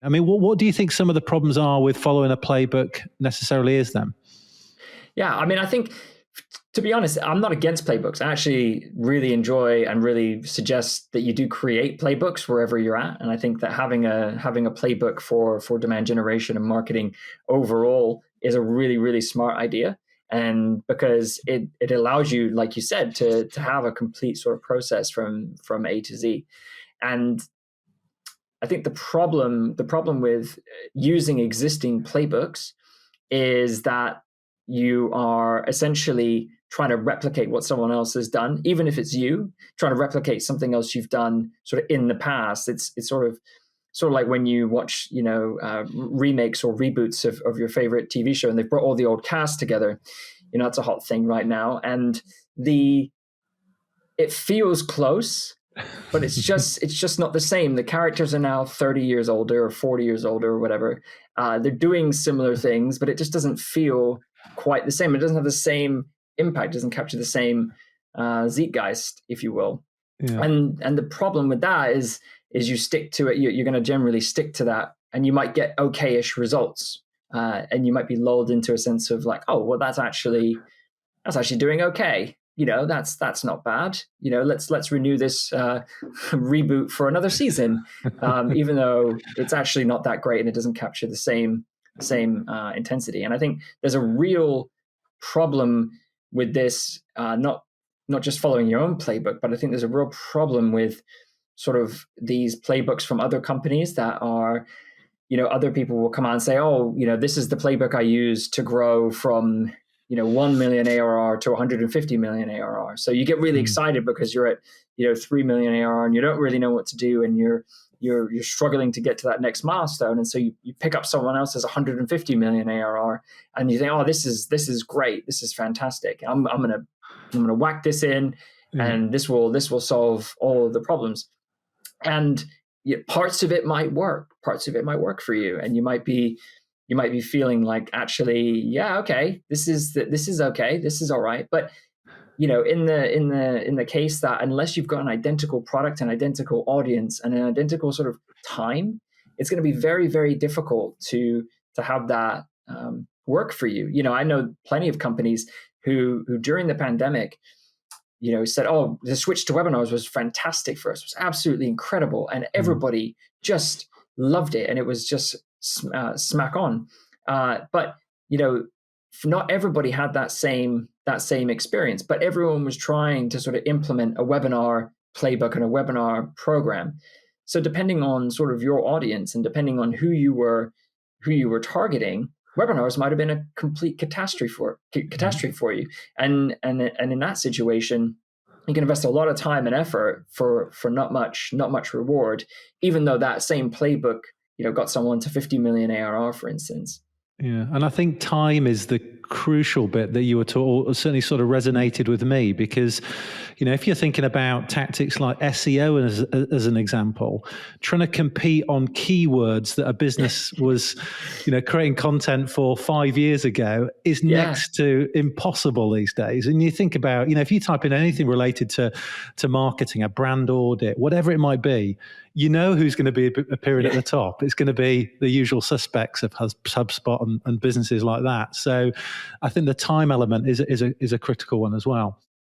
I mean, what do you think some of the problems are with following a playbook necessarily is then? Yeah, I mean, I think, to be honest, I'm not against playbooks. I actually really enjoy and really suggest that you do create playbooks wherever you're at. And I think that having a playbook for demand generation and marketing overall is a really, really smart idea. And because it allows you, like you said, to have a complete sort of process from A to Z. And I think the problem with using existing playbooks is that you are essentially trying to replicate what someone else has done, even if it's you trying to replicate something else you've done sort of in the past. It's sort of like when you watch, remakes or reboots of your favorite TV show, and they've brought all the old cast together. It's a hot thing right now, and it feels close, but it's just not the same. The characters are now 30 years older or 40 years older or whatever. They're doing similar things, but it just doesn't feel quite the same. It doesn't have the same impact. It doesn't capture the same zeitgeist, if you will. Yeah. And the problem with that is you stick to it. You're going to generally stick to that, and you might get okay-ish results, and you might be lulled into a sense of like, oh, well, that's actually doing okay. That's not bad. Let's renew this reboot for another season, even though it's actually not that great and it doesn't capture the same intensity. And I think there's a real problem with this, not just following your own playbook, but I think there's a real problem with sort of these playbooks from other companies that are, other people will come out and say, oh, this is the playbook I use to grow from 1 million ARR to 150 million ARR. So you get really excited because you're at 3 million ARR and you don't really know what to do, and you're struggling to get to that next milestone. And so you pick up someone else's 150 million ARR and you think, oh, this is great, this is fantastic. I'm gonna whack this in, and this will solve all of the problems. And parts of it might work for you, and you might be feeling like, actually, yeah, okay, this is okay, this is all right. But in the case that unless you've got an identical product, an identical audience, and an identical sort of time, it's going to be very, very difficult to have that work for you. I know plenty of companies who during the pandemic, said, oh, the switch to webinars was fantastic for us, it was absolutely incredible, and everybody just loved it, and it was just smack on. But not everybody had that same experience, but everyone was trying to sort of implement a webinar playbook and a webinar program. So depending on sort of your audience and depending on who you were targeting, webinars might have been a complete catastrophe for you. And in that situation, you can invest a lot of time and effort for not much reward, even though that same playbook got someone to 50 million ARR, for instance. Yeah, and I think time is the crucial bit that you were certainly sort of resonated with me, because, if you're thinking about tactics like SEO as an example, trying to compete on keywords that a business was, creating content for 5 years ago is next to impossible these days. And you think about, if you type in anything related to marketing, a brand audit, whatever it might be, who's going to be appearing at the top. It's going to be the usual suspects of HubSpot and businesses like that. So I think the time element is a critical one as well.